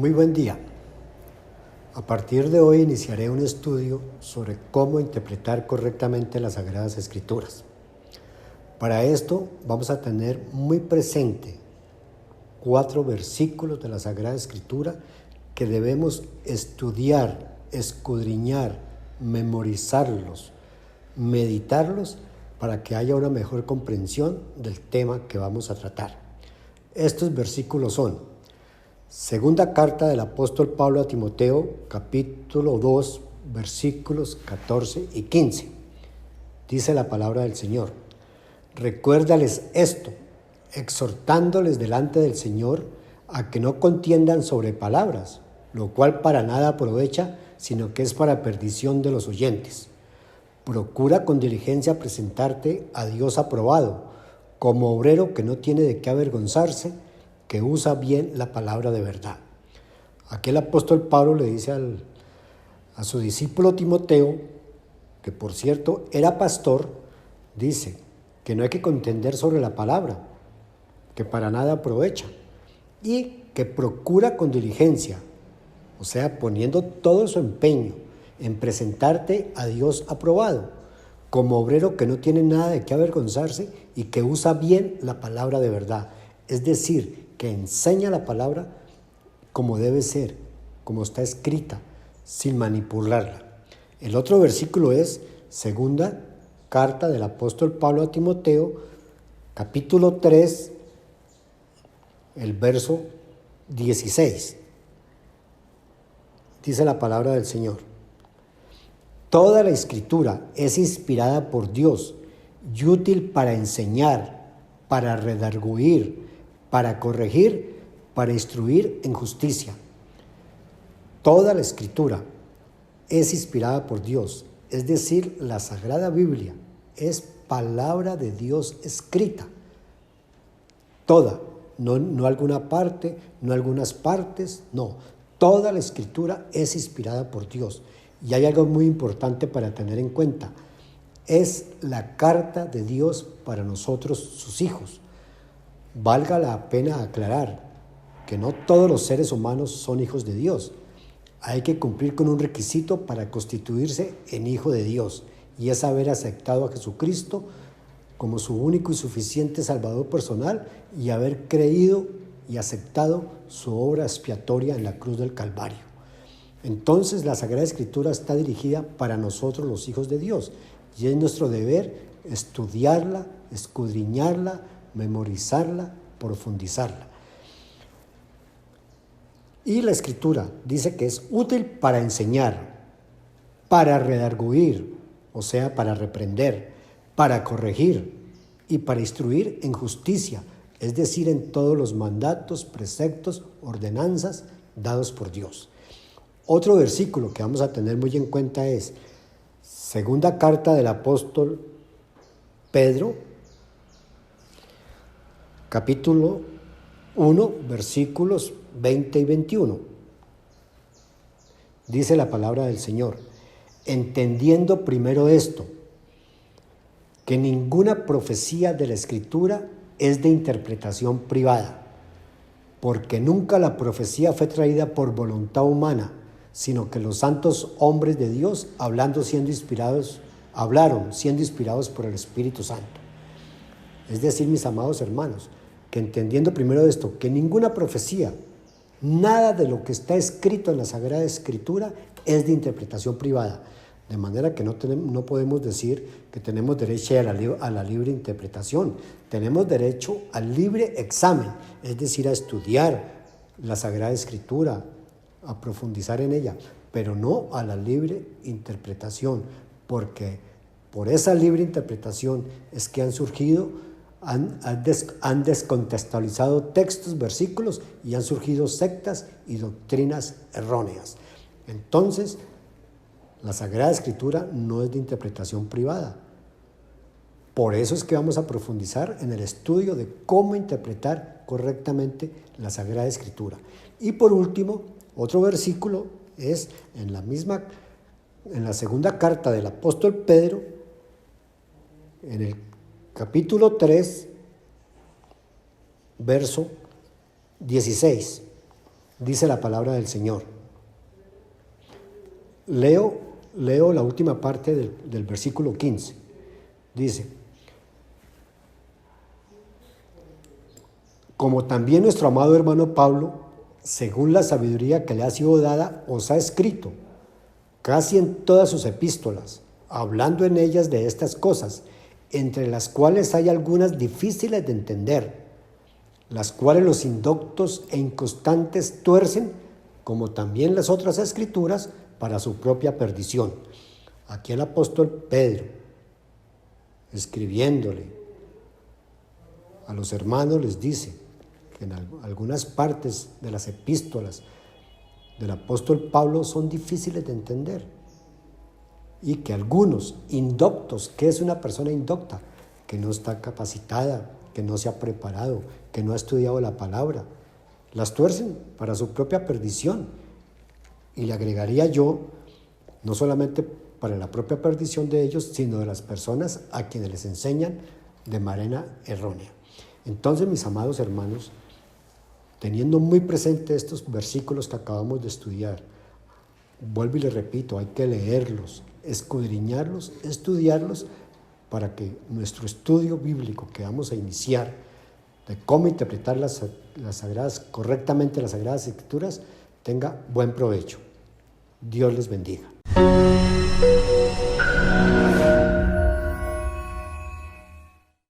Muy buen día. A partir de hoy iniciaré un estudio sobre cómo interpretar correctamente las Sagradas Escrituras. Para esto vamos a tener muy presente 4 versículos de la Sagrada Escritura que debemos estudiar, escudriñar, memorizarlos, meditarlos para que haya una mejor comprensión del tema que vamos a tratar. Estos versículos son Segunda carta del apóstol Pablo a Timoteo, capítulo 2, versículos 14 y 15. Dice la palabra del Señor: recuérdales esto, exhortándoles delante del Señor a que no contiendan sobre palabras, lo cual para nada aprovecha, sino que es para perdición de los oyentes. Procura con diligencia presentarte a Dios aprobado, como obrero que no tiene de qué avergonzarse, que usa bien la palabra de verdad. Aquí el apóstol Pablo le dice a su discípulo Timoteo, que por cierto era pastor, dice que no hay que contender sobre la palabra, que para nada aprovecha, y que procura con diligencia, o sea, poniendo todo su empeño en presentarte a Dios aprobado, como obrero que no tiene nada de qué avergonzarse y que usa bien la palabra de verdad, es decir, que enseña la palabra como debe ser, como está escrita, sin manipularla. El otro versículo es segunda carta del apóstol Pablo a Timoteo, capítulo 3, el verso 16. Dice la palabra del Señor: toda la escritura es inspirada por Dios y útil para enseñar, para redarguir, para corregir, para instruir en justicia. Toda la escritura es inspirada por Dios, es decir, la Sagrada Biblia es palabra de Dios escrita. Toda, no alguna parte, no algunas partes, no. Toda la escritura es inspirada por Dios. Y hay algo muy importante para tener en cuenta. Es la carta de Dios para nosotros, sus hijos. Valga la pena aclarar que no todos los seres humanos son hijos de Dios. Hay que cumplir con un requisito para constituirse en hijo de Dios, y es haber aceptado a Jesucristo como su único y suficiente Salvador personal y haber creído y aceptado su obra expiatoria en la cruz del Calvario. Entonces la Sagrada Escritura está dirigida para nosotros los hijos de Dios, y es nuestro deber estudiarla, escudriñarla, memorizarla, profundizarla. Y la Escritura dice que es útil para enseñar, para redarguir, o sea, para reprender, para corregir y para instruir en justicia, es decir, en todos los mandatos, preceptos, ordenanzas dados por Dios. Otro versículo que vamos a tener muy en cuenta es segunda carta del apóstol Pedro, capítulo 1, versículos 20 y 21. Dice la palabra del Señor: entendiendo primero esto, que ninguna profecía de la Escritura es de interpretación privada, porque nunca la profecía fue traída por voluntad humana, sino que los santos hombres de Dios, hablaron siendo inspirados por el Espíritu Santo. Es decir, mis amados hermanos, que entendiendo primero esto, que ninguna profecía, nada de lo que está escrito en la Sagrada Escritura es de interpretación privada. De manera que no podemos decir que tenemos derecho a la libre interpretación. Tenemos derecho al libre examen, es decir, a estudiar la Sagrada Escritura, a profundizar en ella, pero no a la libre interpretación, porque por esa libre interpretación es que han descontextualizado textos, versículos, y han surgido sectas y doctrinas erróneas. Entonces, la Sagrada Escritura no es de interpretación privada. Por eso es que vamos a profundizar en el estudio de cómo interpretar correctamente la Sagrada Escritura. Y por último, otro versículo es en la segunda carta del apóstol Pedro, en el capítulo 3, verso 16. dice la palabra del Señor. Leo la última parte del versículo 15. Dice: como también nuestro amado hermano Pablo, según la sabiduría que le ha sido dada, os ha escrito, casi en todas sus epístolas, hablando en ellas de estas cosas, entre las cuales hay algunas difíciles de entender, las cuales los indoctos e inconstantes tuercen, como también las otras escrituras, para su propia perdición. Aquí el apóstol Pedro, escribiéndole a los hermanos, les dice que en algunas partes de las epístolas del apóstol Pablo son difíciles de entender, y que algunos indoctos, ¿qué es una persona indocta? Que no está capacitada, que no se ha preparado, que no ha estudiado la palabra, las tuercen para su propia perdición. Y le agregaría yo, no solamente para la propia perdición de ellos, sino de las personas a quienes les enseñan de manera errónea. Entonces, mis amados hermanos, teniendo muy presente estos versículos que acabamos de estudiar, vuelvo y les repito, hay que leerlos, escudriñarlos, estudiarlos, para que nuestro estudio bíblico que vamos a iniciar de cómo interpretar correctamente las Sagradas Escrituras tenga buen provecho. Dios les bendiga.